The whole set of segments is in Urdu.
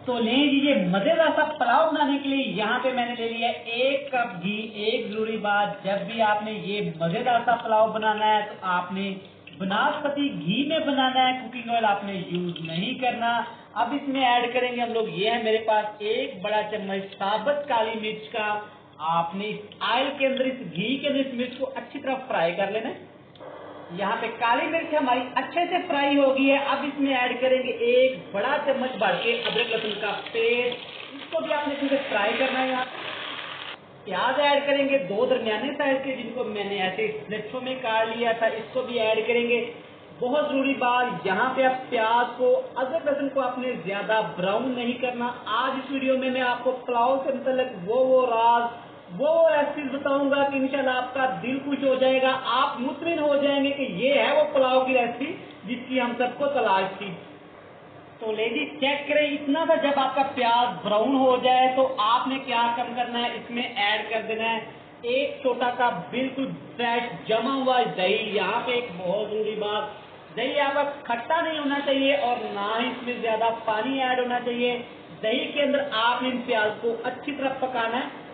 تو لیں جی یہ مزیدار سا پلاؤ بنانے کے لیے یہاں پہ میں نے لے لیا 1 کپ گھی۔ ایک ضروری بات، جب بھی آپ نے یہ مزیدار سا پلاؤ بنانا ہے تو آپ نے بناسپتی گھی میں بنانا ہے، کوکنگ آئل آپ نے یوز نہیں کرنا۔ اب اس میں ایڈ کریں گے ہم لوگ، یہ ہے میرے پاس 1 بڑا چمچ ثابت کالی مرچ کا۔ آپ نے اس آئل کے اندر، اس گھی کے اندر اس مرچ کو اچھی طرح فرائی کر لینا ہے۔ یہاں پہ کالی مرچ ہماری اچھے سے فرائی ہوگی ہے۔ اب اس میں ایڈ کریں گے 1 بڑا چمچ بھر کے ادرک لہسن کا پیسٹ، اس کو بھی آپ نے اچھے سے فرائی کرنا ہے۔ یہاں پیاز ایڈ کریں گے 2 درمیانے سائز کے، جن کو میں نے ایسے لچھوں میں کاٹ لیا تھا، اس کو بھی ایڈ کریں گے۔ بہت ضروری بات، یہاں پہ آپ پیاز کو، ادرک لہسن کو آپ نے زیادہ براؤن نہیں کرنا۔ آج اس ویڈیو میں آپ کو پلاؤ سے متعلق وہ راز، وہ ریسیپیز بتاؤں گا کہ انشاءاللہ آپ کا دل خوش ہو جائے گا، آپ مطمئن ہو جائیں گے کہ یہ ہے وہ پلاؤ کی ریسیپی جس کی ہم سب کو تلاش تھی۔ تو لیڈیز چیک کریں، اتنا تھا جب آپ کا پیاز براؤن ہو جائے تو آپ نے کیا کم کرنا ہے، اس میں ایڈ کر دینا ہے 1 چھوٹا سا بالکل فریش جمع ہوا دہی۔ یہاں پہ ایک بہت ضروری بات، دہی آپ کا کھٹا نہیں ہونا چاہیے اور نہ ہی اس میں زیادہ پانی ایڈ ہونا چاہیے۔ دہی کے اندر آپ نے ان پیاز کو اچھی طرح پکانا ہے۔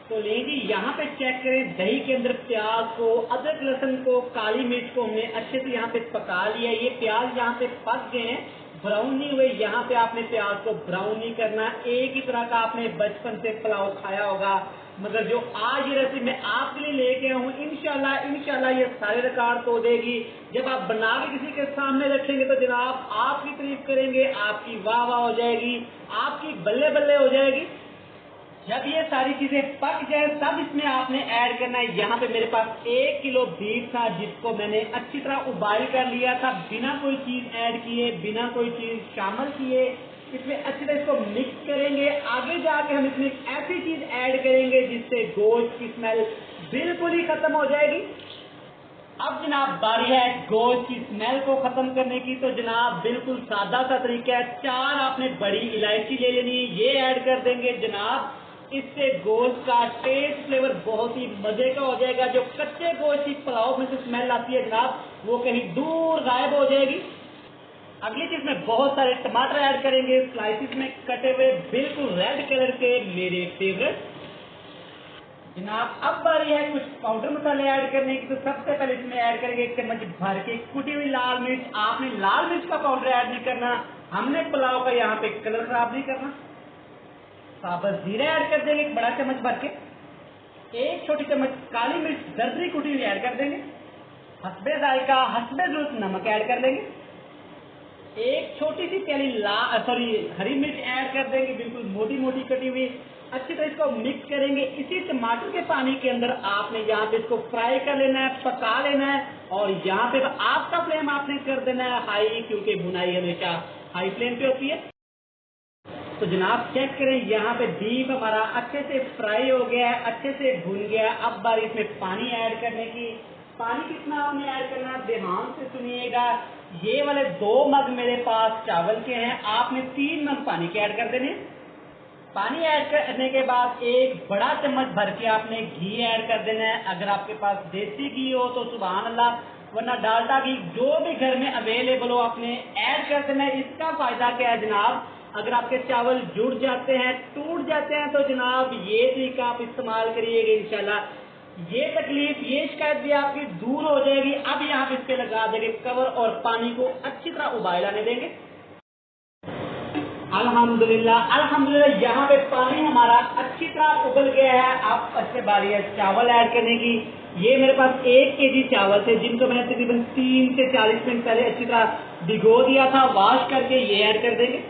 تو لیں جی یہاں پہ چیک کریں، دہی کے اندر پیاز کو، ادرک لہسن کو، کالی مرچ کو ہم نے اچھے سے یہاں پہ پکا لیا۔ یہ پیاز یہاں پہ پک گئے ہیں، براؤن نہیں ہوئے۔ یہاں پہ آپ نے پیاز کو براؤن نہیں کرنا۔ ایک ہی طرح کا آپ نے بچپن سے پلاؤ کھایا ہوگا، مگر جو آج یہ ریسیپی میں آپ کے لیے لے کے آیا ہوں، انشاءاللہ یہ سارے ریکارڈ توڑ دے گی۔ جب آپ بنا کے کسی کے سامنے رکھیں گے تو جناب آپ کی تعریف کریں گے، آپ کی واہ واہ ہو جائے گی، آپ کی بلے بلے ہو جائے گی۔ جب یہ ساری چیزیں پک جائے تب اس میں آپ نے ایڈ کرنا ہے، یہاں پہ میرے پاس 1 کلو بیف تھا جس کو میں نے اچھی طرح ابال کر لیا تھا، بنا کوئی چیز ایڈ کیے، بنا کوئی چیز شامل کیے۔ اس میں اچھی طرح اس کو مکس کریں گے۔ آگے جا کے ہم اس میں ایک ایسی چیز ایڈ کریں گے جس سے گوشت کی اسمیل بالکل ہی ختم ہو جائے گی۔ اب جناب باری ہے گوشت کی اسمیل کو ختم کرنے کی، تو جناب بالکل سادہ سا طریقہ ہے، 4 آپ نے بڑی الائچی لے لینی، یہ ایڈ کر دیں گے جناب۔ اس سے گوشت کا ٹیسٹ فلیور بہت ہی مزے کا ہو جائے گا۔ جو کچے گوشت کی پلاؤ میں سے اسمیل آتی ہے جناب، وہ کہیں دور غائب ہو جائے گی۔ اگلی چیز میں بہت سارے ٹماٹر ایڈ کریں گے، سلائسز میں کٹے ہوئے، بالکل ریڈ کلر کے، میرے فیوریٹ۔ جناب اب باری ہے کچھ پاؤڈر مسالے ایڈ کرنے کی، تو سب سے پہلے اس میں ایڈ کریں گے 1 چمچ بھر کے کٹی ہوئی لال مرچ۔ آپ نے لال مرچ کا پاؤڈر ایڈ نہیں کرنا، ہم نے پلاؤ کا یہاں پہ کلر خراب نہیں کرنا۔ ثابت زیرہ ایڈ کر دیں گے 1 بڑا چمچ بھر کے۔ 1 چھوٹی چمچ کالی مرچ دردری کٹی ہوئی ایڈ کر دیں گے۔ حسب ذائقہ، حسب ضرورت نمک ایڈ کر دیں گے۔ 1 چھوٹی سی پیالی ہری مرچ ایڈ کر دیں گے، بالکل موٹی موٹی کٹی ہوئی۔ اچھی طرح اس کو مکس کریں گے۔ اسی ٹماٹر کے پانی کے اندر آپ نے یہاں پہ اس کو فرائی کر لینا ہے، پکا لینا ہے، اور یہاں پہ آپ کا فلیم آپ نے کر دینا ہے ہائی، کیونکہ بنائی ہمیشہ ہائی فلیم پہ ہوتی ہے۔ تو جناب چیک کریں، یہاں پہ بیف ہمارا اچھے سے فرائی ہو گیا ہے، اچھے سے بھن گیا ہے۔ اب باری اس میں پانی ایڈ کرنے کی۔ پانی کتنا آپ نے ایڈ کرنا ہے دھیان سے سنیے گا۔ یہ والے 2 مگ میرے پاس چاول کے ہیں، آپ نے 3 مگ پانی کے ایڈ کر دینے۔ پانی ایڈ کرنے کے بعد 1 بڑا چمچ بھر کے آپ نے گھی ایڈ کر دینا ہے۔ اگر آپ کے پاس دیسی گھی ہو تو سبحان اللہ، ورنہ ڈالڈا گھی جو بھی گھر میں اویلیبل ہو آپ نے ایڈ کر دینا ہے۔ اس کا فائدہ کیا ہے جناب، اگر آپ کے چاول جڑ جاتے ہیں، ٹوٹ جاتے ہیں، تو جناب یہ طریقہ آپ استعمال کریے گا، انشاءاللہ یہ تکلیف، یہ شکایت بھی آپ کی دور ہو جائے گی۔ اب یہاں پہ اس پہ لگا دیں گے کور اور پانی کو اچھی طرح ابال آنے دیں گے۔ الحمدللہ یہاں پہ پانی ہمارا اچھی طرح ابل گیا ہے۔ اب اس سے باری ہے چاول ایڈ کرنے کی۔ یہ میرے پاس 1 kg چاول تھے جن کو میں نے تقریباً 3 سے 40 منٹ پہلے اچھی طرح بھگو دیا تھا، واش کر کے یہ ایڈ کر دیں گے۔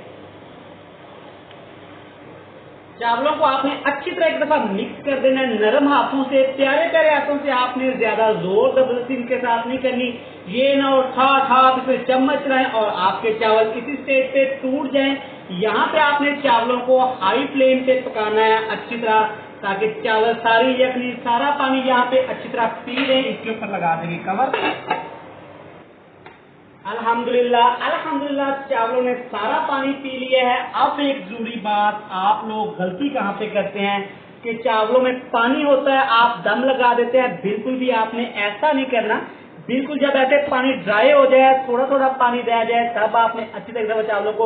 چاولوں کو آپ نے اچھی طرح ایک دفعہ مکس کر دینا ہے، نرم ہاتھوں سے، پیارے پیارے ہاتھوں سے، آپ نے زیادہ زور زبردستی ان کے ساتھ نہیں کرنی۔ یہ نہ اٹھا اس میں چمچ رہیں اور آپ کے چاول کسی سٹیج پہ ٹوٹ جائیں۔ یہاں پہ آپ نے چاولوں کو ہائی فلیم پہ پکانا ہے اچھی طرح، تاکہ چاول ساری یخنی، سارا پانی یہاں پہ اچھی طرح پی لیں۔ اس کے اوپر لگا دیں گے کور۔ الحمدللہ چاولوں نے سارا پانی پی لیا ہے۔ اب ایک ضروری بات، آپ لوگ غلطی کہاں پہ کرتے ہیں کہ چاولوں میں پانی ہوتا ہے آپ دم لگا دیتے ہیں، بالکل بھی آپ نے ایسا نہیں کرنا۔ بالکل جب ایسے پانی ڈرائی ہو جائے، تھوڑا تھوڑا پانی رہ جائے، تب آپ نے اچھی طرح سے چاولوں کو